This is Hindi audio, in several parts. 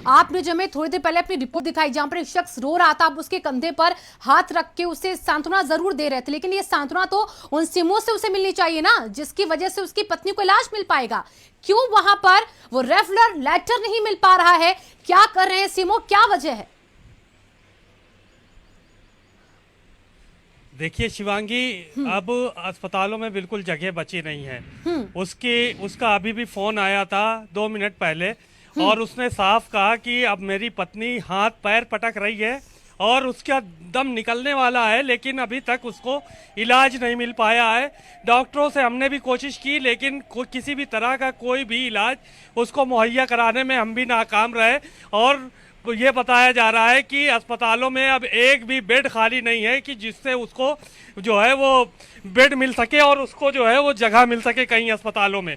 आपने जो हमें थोड़ी देर पहले अपनी रिपोर्ट दिखाई जहां पर एक शख्स रो रहा था, आप उसके कंधे पर हाथ रख के उसे सांत्वना जरूर दे रहे थे, लेकिन ये सांत्वना तो उन सिमों से उसे मिलनी चाहिए ना, जिसकी वजह से उसकी पत्नी को इलाज मिल पाएगा। क्यों वहां पर वो रेफरल लेटर नहीं मिल पा रहा है? क्या कर रहे हैं सिमो, क्या वजह है? देखिए शिवांगी, अब अस्पतालों में बिल्कुल जगह बची नहीं है। उसका अभी भी फोन आया था 2 मिनट पहले, और उसने साफ कहा कि अब मेरी पत्नी हाथ पैर पटक रही है और उसका दम निकलने वाला है, लेकिन अभी तक उसको इलाज नहीं मिल पाया है। डॉक्टरों से हमने भी कोशिश की, लेकिन किसी भी तरह का कोई भी इलाज उसको मुहैया कराने में हम भी नाकाम रहे। और ये बताया जा रहा है कि अस्पतालों में अब एक भी बेड खाली नहीं है कि जिससे उसको जो है वो बेड मिल सके और उसको जो है वो जगह मिल सके कहीं अस्पतालों में।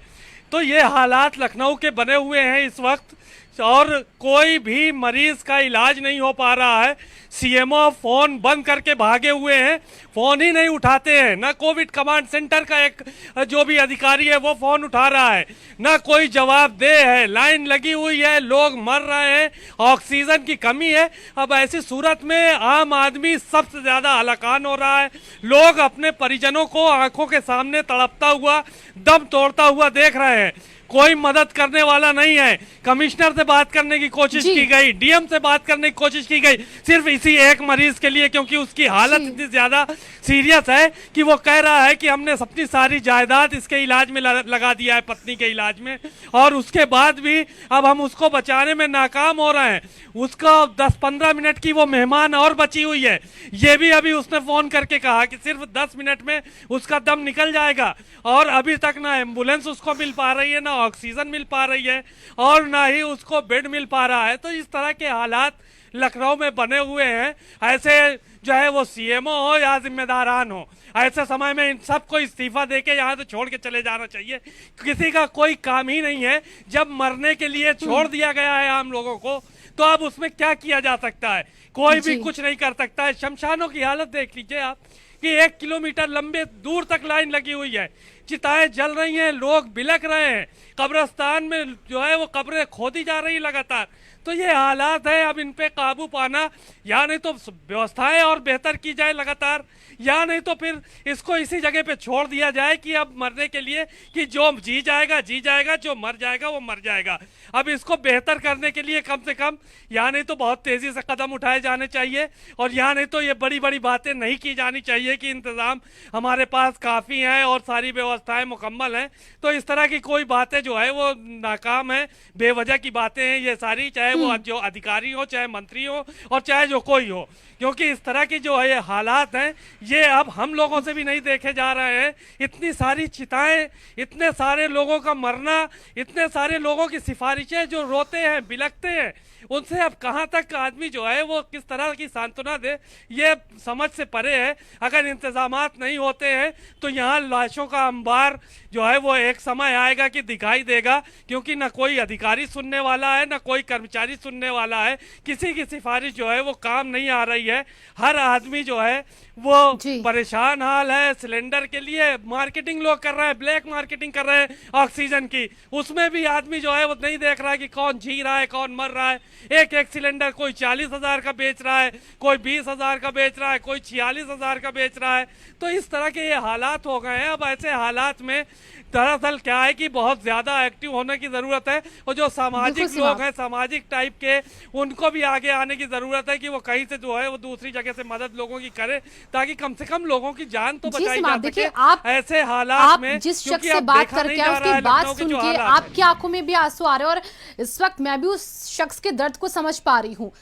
तो ये हालात लखनऊ के बने हुए हैं इस वक्त, और कोई भी मरीज का इलाज नहीं हो पा रहा है। सीएमओ फोन बंद करके भागे हुए हैं, फोन ही नहीं उठाते हैं। ना कोविड कमांड सेंटर का एक जो भी अधिकारी है वो फोन उठा रहा है, ना कोई जवाबदेह है। लाइन लगी हुई है, लोग मर रहे हैं, ऑक्सीजन की कमी है। अब ऐसी सूरत में आम आदमी सबसे ज्यादा हलाकान हो रहा है। लोग अपने परिजनों को आंखों के सामने तड़पता हुआ, दम तोड़ता हुआ देख रहे हैं। कोई मदद करने वाला नहीं है। कमिश्नर से बात करने की कोशिश की गई, डीएम से बात करने की कोशिश की गई, सिर्फ इसी एक मरीज के लिए, क्योंकि उसकी हालत इतनी ज्यादा सीरियस है कि वो कह रहा है कि हमने अपनी सारी जायदाद इसके इलाज में लगा दिया है, पत्नी के इलाज में, और उसके बाद भी अब हम उसको बचाने में नाकाम हो रहे हैं। उसका 10-15 मिनट की वो मेहमान और बची हुई है, ये भी अभी उसने फोन करके कहा कि सिर्फ 10 मिनट में उसका दम निकल जाएगा। और अभी तक ना एम्बुलेंस उसको मिल पा रही है, ना ऑक्सीजन मिल पा रही है, और ना ही उसको बेड मिल पा रहा है। तो इस तरह के हालात लखनऊ में बने हुए हैं। ऐसे जो है वो सीएमओ हो या जिम्मेदारान हो, ऐसे समय में इन सबको इस्तीफा देके यहाँ से छोड़ के चले जाना चाहिए। किसी का कोई काम ही नहीं है। जब मरने के लिए छोड़ दिया गया है आम लोगों को, तो अब उसमें क्या किया जा सकता है? कोई भी कुछ नहीं कर सकता है। शमशानों की हालत देख लीजिए आप कि 1 किलोमीटर लंबे दूर तक लाइन लगी हुई है, चिताएं जल रही हैं, लोग बिलख रहे हैं, कब्रिस्तान में जो है वो कब्रें खोदी जा रही लगातार। तो ये हालात है, अब इन पे काबू पाना, या नहीं तो व्यवस्थाएं और बेहतर की जाए लगातार, या नहीं तो फिर इसको इसी जगह पे छोड़ दिया जाए कि अब मरने के लिए कि जो जी जाएगा, जो मर जाएगा वो मर जाएगा। अब इसको बेहतर करने के लिए कम से कम या नहीं तो बहुत तेजी से कदम उठाए जाने चाहिए, और या नहीं तो ये बड़ी बड़ी बातें नहीं की जानी चाहिए कि इंतजाम हमारे पास काफी है और सारी व्यवस्थाएं मुकम्मल हैं। तो इस तरह की कोई बातें जो है वो नाकाम है, बेवजह की बातें हैं ये सारी, चाहे वो जो अधिकारी हो, चाहे मंत्री हो, और चाहे जो कोई हो। क्योंकि इस तरह की जो है ये हालात हैं, ये अब हम लोगों से भी नहीं देखे जा रहे हैं। इतनी सारी चिताएं, इतने सारे लोगों का मरना, इतने सारे लोगों की सिफारिशें जो रोते हैं, बिलखते हैं, उनसे अब कहां तक आदमी जो है वो किस तरह की सांत्वना दे, ये समझ से परे है। अगर इंतजामात नहीं होते हैं तो यहाँ लाशों का अंबार जो है वो एक समय आएगा कि दिखाई देगा, क्योंकि ना कोई अधिकारी सुनने वाला है, ना कोई कर्मचारी सुनने वाला है। किसी की सिफारिश जो है वो काम नहीं आ रही है। हर आदमी जो है वो परेशान हाल है। सिलेंडर के लिए मार्केटिंग लोग कर रहे हैं, ब्लैक मार्केटिंग कर रहे हैं ऑक्सीजन की, उसमें भी आदमी जो है वो नहीं देख रहा है कि कौन जी रहा है, कौन मर रहा है। एक एक सिलेंडर कोई 40,000 का बेच रहा है, कोई 20,000 का बेच रहा है, कोई 46,000 का बेच रहा है। तो इस तरह के ये हालात हो गए हैं। अब ऐसे हालात में दरअसल क्या है कि बहुत ज्यादा एक्टिव होने की जरूरत है, और जो सामाजिक लोग हैं, सामाजिक टाइप के, उनको भी आगे आने की जरूरत है कि वो कहीं से जो है वो दूसरी जगह से मदद लोगों की करे, ताकि कम से कम लोगों की जान तो बचाई जा सके ऐसे हालात में। जिस शख्स से बात करके उसकी बात सुन के आपकी आंखों में भी आंसू आ रहे हैं, और इस वक्त मैं भी उस शख्स के दर्द को समझ पा रही हूँ।